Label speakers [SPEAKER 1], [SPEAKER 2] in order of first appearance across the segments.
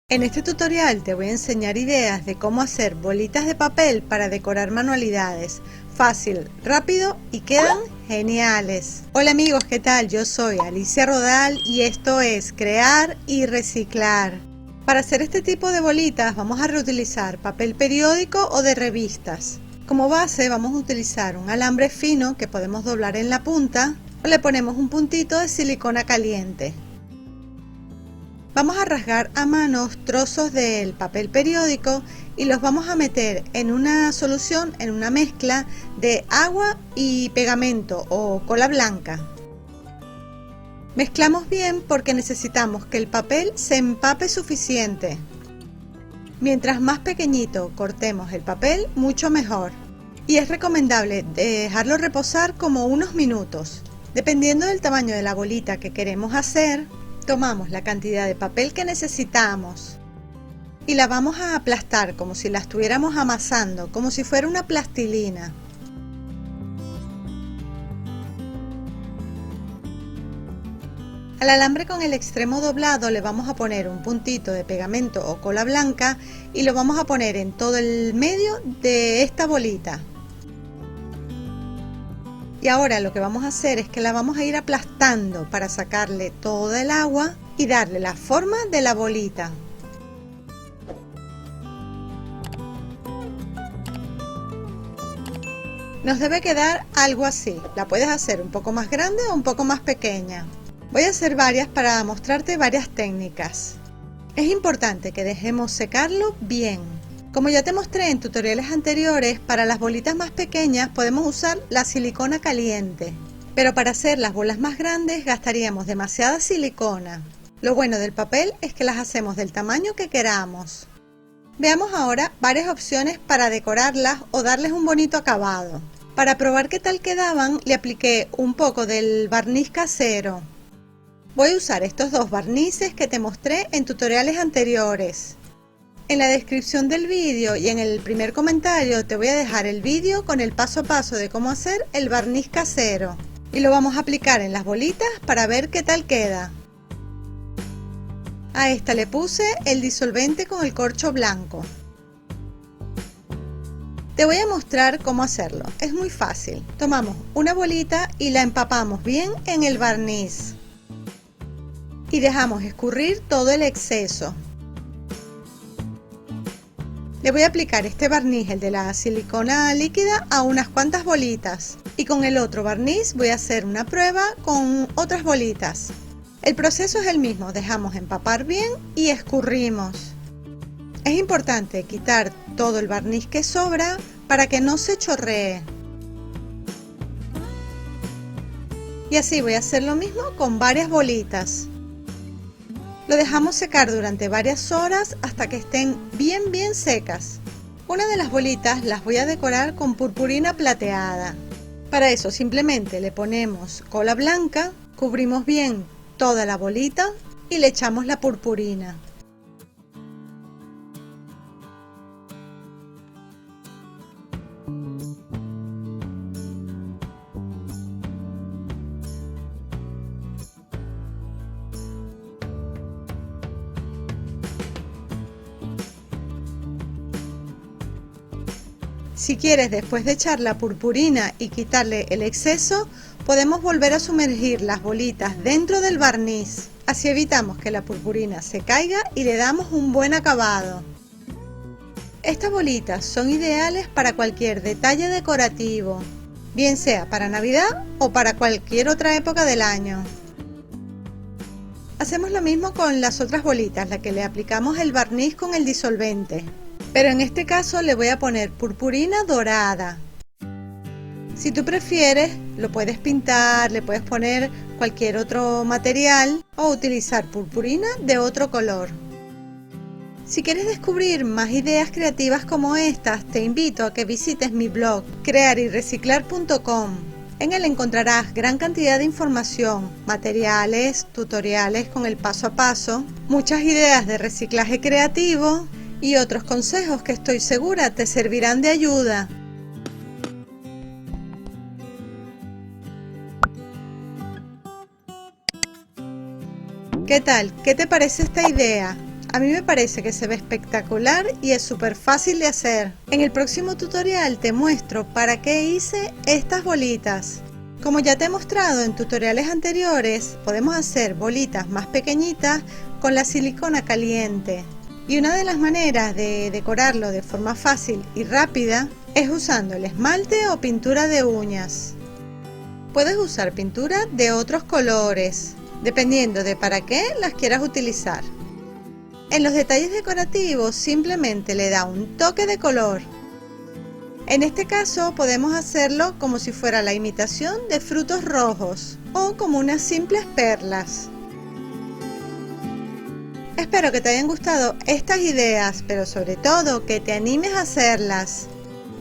[SPEAKER 1] En este tutorial te voy a enseñar ideas de cómo hacer bolitas de papel para decorar manualidades. Fácil, rápido y quedan geniales. Hola amigos, ¿qué tal? Yo soy Alicia Rodal y esto es Crear y Reciclar. Para hacer este tipo de bolitas vamos a reutilizar papel periódico o de revistas. Como base vamos a utilizar un alambre fino que podemos doblar en la punta o le ponemos un puntito de silicona caliente. Vamos a rasgar a manos trozos del papel periódico y los vamos a meter en una solución, en una mezcla de agua y pegamento o cola blanca. Mezclamos bien porque necesitamos que el papel se empape suficiente. Mientras más pequeñito cortemos el papel, mucho mejor. Y es recomendable dejarlo reposar como unos minutos. Dependiendo del tamaño de la bolita que queremos hacer, tomamos la cantidad de papel que necesitamos y la vamos a aplastar como si la estuviéramos amasando, como si fuera una plastilina. Al alambre con el extremo doblado le vamos a poner un puntito de pegamento o cola blanca y lo vamos a poner en todo el medio de esta bolita. Y ahora lo que vamos a hacer es que la vamos a ir aplastando para sacarle toda el agua y darle la forma de la bolita. Nos debe quedar algo así. La puedes hacer un poco más grande o un poco más pequeña. Voy a hacer varias para mostrarte varias técnicas. Es importante que dejemos secarlo bien. Como ya te mostré en tutoriales anteriores, para las bolitas más pequeñas podemos usar la silicona caliente, pero para hacer las bolas más grandes gastaríamos demasiada silicona. Lo bueno del papel es que las hacemos del tamaño que queramos. Veamos ahora varias opciones para decorarlas o darles un bonito acabado. Para probar qué tal quedaban, le apliqué un poco del barniz casero. Voy a usar estos dos barnices que te mostré en tutoriales anteriores. En la descripción del vídeo y en el primer comentario te voy a dejar el vídeo con el paso a paso de cómo hacer el barniz casero. Y lo vamos a aplicar en las bolitas para ver qué tal queda. A esta le puse el disolvente con el corcho blanco. Te voy a mostrar cómo hacerlo. Es muy fácil. Tomamos una bolita y la empapamos bien en el barniz. Y dejamos escurrir todo el exceso. Le voy a aplicar este barniz, el de la silicona líquida, a unas cuantas bolitas. Y con el otro barniz voy a hacer una prueba con otras bolitas. El proceso es el mismo, dejamos empapar bien y escurrimos. Es importante quitar todo el barniz que sobra para que no se chorree. Y así voy a hacer lo mismo con varias bolitas. Lo dejamos secar durante varias horas hasta que estén bien secas. Una de las bolitas las voy a decorar con purpurina plateada. Para eso simplemente le ponemos cola blanca, cubrimos bien toda la bolita y le echamos la purpurina. Si quieres, después de echar la purpurina y quitarle el exceso, podemos volver a sumergir las bolitas dentro del barniz. Así evitamos que la purpurina se caiga y le damos un buen acabado. Estas bolitas son ideales para cualquier detalle decorativo, bien sea para Navidad o para cualquier otra época del año. Hacemos lo mismo con las otras bolitas, la que le aplicamos el barniz con el disolvente. Pero en este caso le voy a poner purpurina dorada. Si tú prefieres, lo puedes pintar, le puedes poner cualquier otro material o utilizar purpurina de otro color. Si quieres descubrir más ideas creativas como estas, te invito a que visites mi blog crearyreciclar.com. En él encontrarás gran cantidad de información, materiales, tutoriales con el paso a paso, muchas ideas de reciclaje creativo y otros consejos que estoy segura te servirán de ayuda. ¿Qué tal? ¿Qué te parece esta idea? A mí me parece que se ve espectacular y es súper fácil de hacer. En el próximo tutorial te muestro para qué hice estas bolitas. Como ya te he mostrado en tutoriales anteriores, podemos hacer bolitas más pequeñitas con la silicona caliente. Y una de las maneras de decorarlo de forma fácil y rápida es usando el esmalte o pintura de uñas. Puedes usar pintura de otros colores, dependiendo de para qué las quieras utilizar. En los detalles decorativos simplemente le da un toque de color. En este caso podemos hacerlo como si fuera la imitación de frutos rojos o como unas simples perlas. Espero que te hayan gustado estas ideas, pero sobre todo que te animes a hacerlas.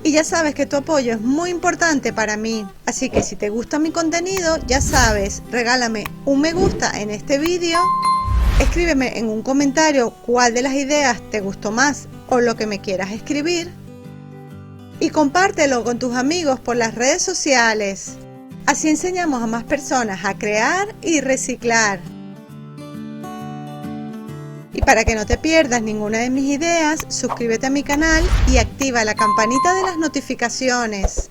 [SPEAKER 1] Y ya sabes que tu apoyo es muy importante para mí, así que si te gusta mi contenido, ya sabes, regálame un me gusta en este vídeo. Escríbeme en un comentario cuál de las ideas te gustó más o lo que me quieras escribir. Y compártelo con tus amigos por las redes sociales. Así enseñamos a más personas a crear y reciclar. Y para que no te pierdas ninguna de mis ideas, suscríbete a mi canal y activa la campanita de las notificaciones.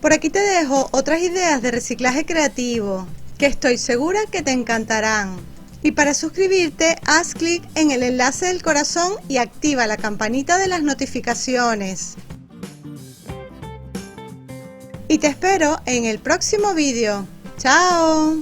[SPEAKER 1] Por aquí te dejo otras ideas de reciclaje creativo que estoy segura que te encantarán. Y para suscribirte, haz clic en el enlace del corazón y activa la campanita de las notificaciones. Y te espero en el próximo vídeo. ¡Chao!